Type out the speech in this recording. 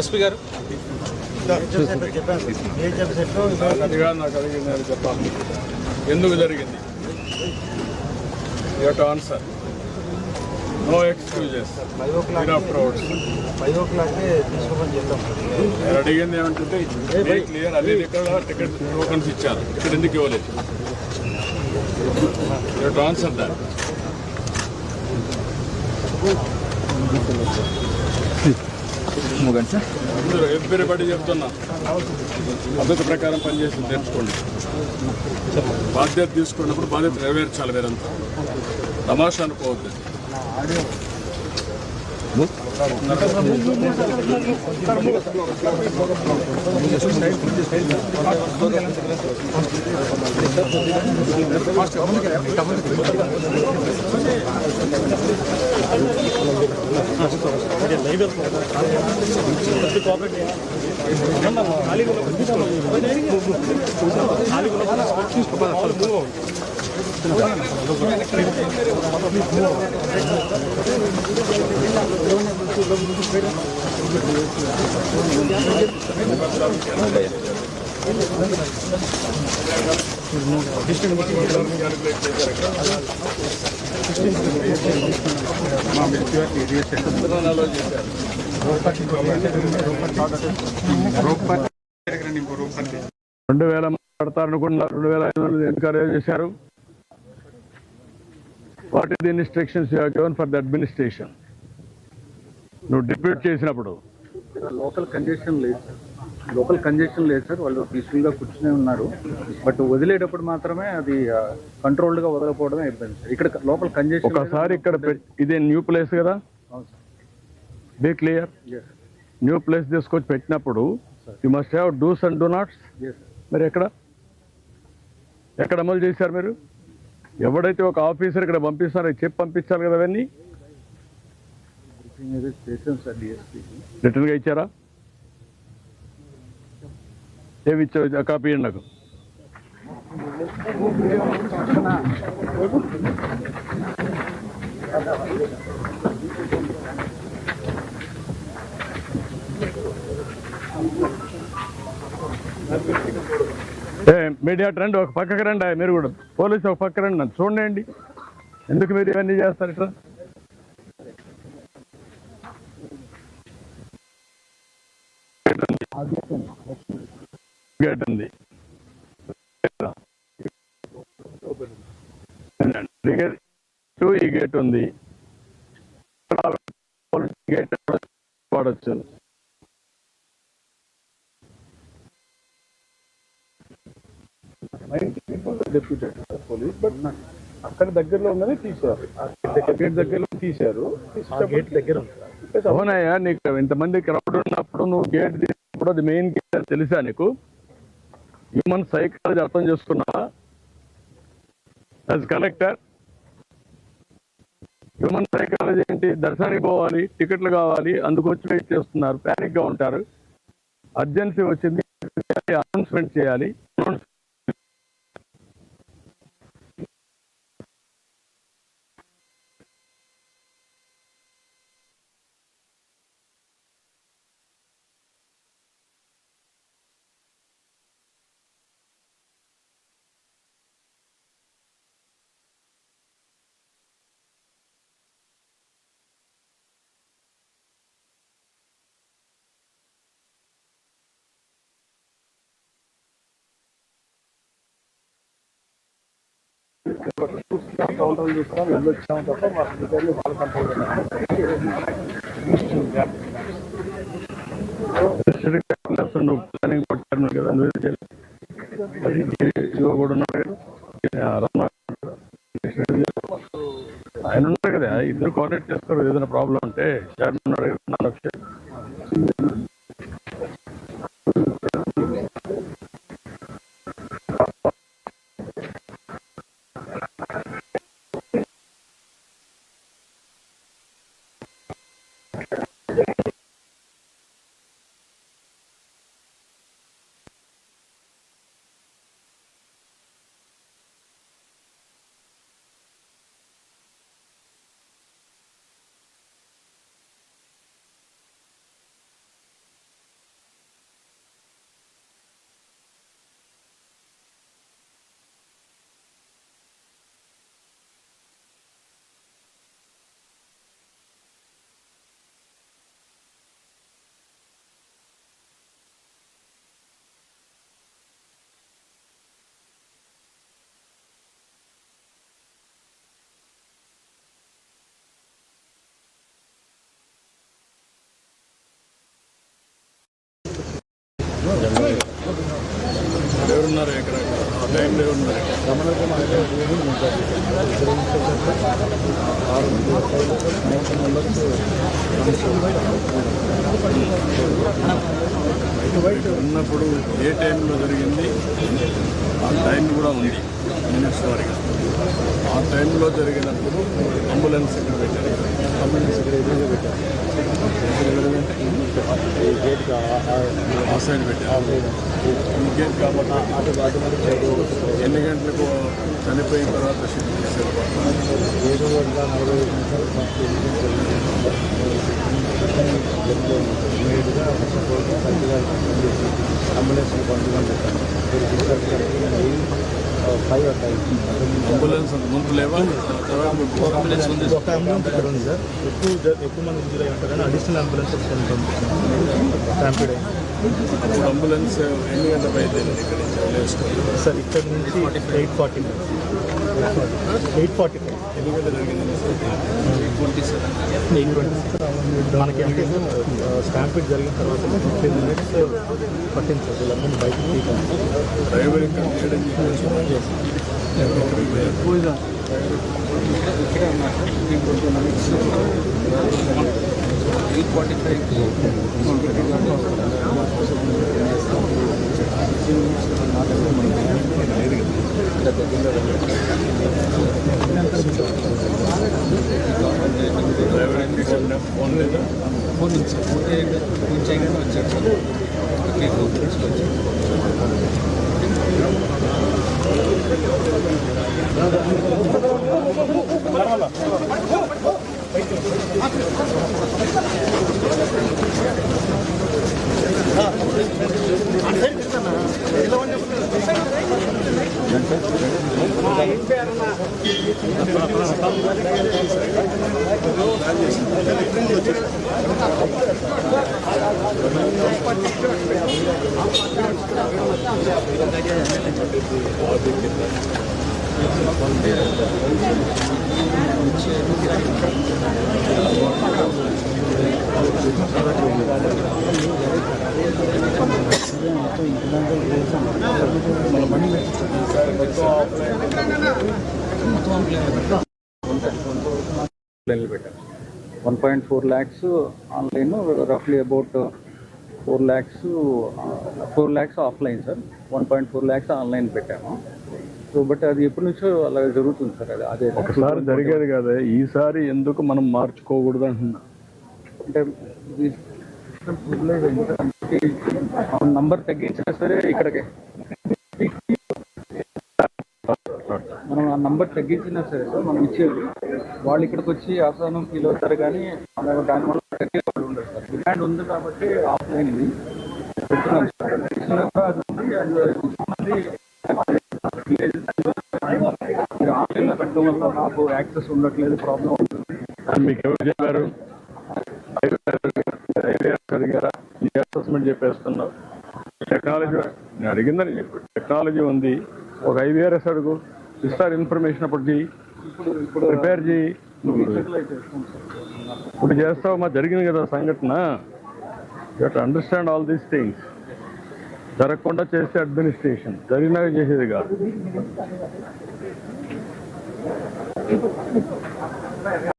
SP గారు అదిగా నాకు అడిగింది అని చెప్పాలి. ఎందుకు జరిగింది? You have to answer. No excuses. 5 o'clock తీసుకోమని చెప్తాం. నేను అడిగింది ఏమంటే క్లియర్ అన్ని ఇక్కడ టికెట్ టోకన్స్ ఇచ్చారు, ఇక్కడ ఎందుకు ఇవ్వలేదు? You have to answer that. Everybody చెప్తున్నా, పద్ధతి ప్రకారం పనిచేసి నేర్చుకోండి. బాధ్యత తీసుకున్నప్పుడు బాధ్యత నెరవేర్చాలి. మీరంతా తమాషా అనుకోవద్దు. పడతారనుకున్నారు. 2,500 ఎన్కరేజ్ చేశారు. What is the instructions you have given for the administration? నువ్వు డిప్యూట్ చేసినప్పుడు లోకల్ కంజెషన్ లేదు సార్. వాళ్ళు పీస్ఫుల్గా కూర్చునే ఉన్నారు. బట్ వదిలేటప్పుడు మాత్రమే అది కంట్రోల్డ్గా వదలకపోవడమే అయిపోయింది సార్. ఇక్కడ లోకల్ కంజెషన్ ఒకసారి ఇక్కడ ఇదే న్యూ ప్లేస్ కదా, బీ క్లియర్. న్యూ ప్లేస్ తీసుకొచ్చి పెట్టినప్పుడు you must have dos and do nots. మరి ఎక్కడ అమలు చేశారు మీరు? ఎవడైతే ఒక ఆఫీసర్ ఇక్కడ పంపిస్తారో చెప్పి పంపించాలి కదా. అవన్నీ రిటర్న్గా ఇచ్చారా? ఏమి ఇచ్చారు? కాపీ ఇవ్వండి నాకు. మీడియా రండి, ఒక పక్కకి రండి. మీరు కూడా పోలీసు ఒక పక్క రండి, నన్ను చూడండి. ఎందుకు మీరు ఇవన్నీ చేస్తారు ఇట్లా? గేట్ ఉంది, ఈ గేట్ ఉంది, గేట్ వాడచ్చు. పోలీస్ బట్ అక్కడ దగ్గరలో ఉందని తీశారు. గేట్ దగ్గరలో తీశారు. అవునయ్యా, నీకు ఇంతమంది క్రౌడ్ ఉన్నప్పుడు నువ్వు గేట్ తీసినప్పుడు అది మెయిన్ గేట్ అని తెలుసా నీకు? హ్యూమన్ సైకాలజీ అర్థం చేసుకున్నావా? యాజ్ కలెక్టర్ హ్యూమన్ సైకాలజీ ఏంటి? దర్శనానికి పోవాలి, టికెట్లు కావాలి, అందుకు వచ్చి వెయిట్ చేస్తున్నారు, ప్యానిక్గా ఉంటారు. అర్జెన్సీ వచ్చింది, అనౌన్స్మెంట్ చేయాలి. కౌంటర్లు చూస్తున్నాం, వెళ్ళొచ్చాము తప్ప మా అధికారులు వాళ్ళ కంట్రోల్ ప్లానింగ్ పట్టారు కదా. కూడా ఉన్నాడు, ఆయన ఉన్నారు కదా, ఇద్దరు కోఆర్డినేట్ చేస్తారు. ఏదైనా ప్రాబ్లం ఉంటే చైర్మన్ ఉన్నాడు. ఎవరున్నారు ఇక్కడ ఆ టైంలో ఎవరున్నారు ఉన్నప్పుడు ఏ టైంలో జరిగింది ఆ టైం కూడా ఉంది మినిట్స్ వరకు. ఆ టైంలో జరిగినప్పుడు అంబులెన్స్ ఇక్కడ పెట్టారు. అంబులెన్స్ ఇక్కడ ఎదురుగా పెట్టారు. ఆ సైడ్ పెట్టారు. ఈ గేట్ కాబట్టి ఎన్ని గంటలకు చనిపోయిన తర్వాత షిఫ్ట్ చేశారు. 7:40 అంబులెన్స్ అంబులెన్స్ ముందు లేవా? అంబులెన్స్ ఉంది. ఒక అంబులెన్స్ ఇక్కడ ఉంది సార్. ఎక్కువ మంది ఇంజూర్ అయ్యి ఉంటారు కానీ అడిషనల్ అంబులెన్స్ స్టాంపీడ్ అయింది. అంబులెన్స్ ఎన్ని గంటలకు అయితే సార్ ఇక్కడ నుంచి 8:40 ఎన్ని గంటలు జరిగింది? 8:20 మనకి అంటే స్టాంపీడ్ జరిగిన తర్వాత 15 minutes పట్టింది సార్. వీళ్ళందరినీ బయటకు తీయాలి. డ్రైవర్ ఇంకా చేయడం ఫోన్ లేదా? ఫోన్ నుంచి చేయగానే వచ్చారు సార్. తీసుకొచ్చారు. పెట్టారు. 1.4 lakhs ఆన్లైన్, రఫ్లీ about 4 lakhs offline sir. 1.4 lakhs online పెట్టాము. సో బట్ అది ఎప్పటి నుంచో అలా జరుగుతుంది సార్. అదే ఒకసారి జరిగేది కదా, ఈసారి ఎందుకు మనం మార్చుకోకూడదు అంటున్నా. అంటే నంబర్ తగ్గించినా సరే ఇక్కడికి మనం ఆ నంబర్ తగ్గించినా సరే సార్ మనం ఇచ్చేది వాళ్ళు ఇక్కడికి వచ్చి అసహనం ఫీల్ అవుతారు. కానీ దానివల్ల వాళ్ళు ఉండరు సార్. డిమాండ్ ఉంది కాబట్టి ఆఫ్లైన్ ఇది పెడుతున్నాం సార్. ఆన్లైన్లో పెట్టడం వల్ల నాకు యాక్సెస్ ఉండట్లేదు, ప్రాబ్లం అవుతుంది. మీకు ఎవరు చెప్పారు? అడిగారా? ఈ అసెస్మెంట్ చెప్పేస్తున్నావు. టెక్నాలజీ నేను అడిగిందని చెప్పు. టెక్నాలజీ ఉంది, ఒక IVRS అడుగు, ఇస్తారు ఇన్ఫర్మేషన్. అప్పుడు చెయ్యి, ఇప్పుడు ప్రిపేర్ చేయి. ఇప్పుడు చేస్తావు. మా జరిగింది కదా సంఘటన. You have to understand all these things. జరగకుండా చేస్తే అడ్మినిస్ట్రేషన్, జరిగినాక చేసేది కాదు.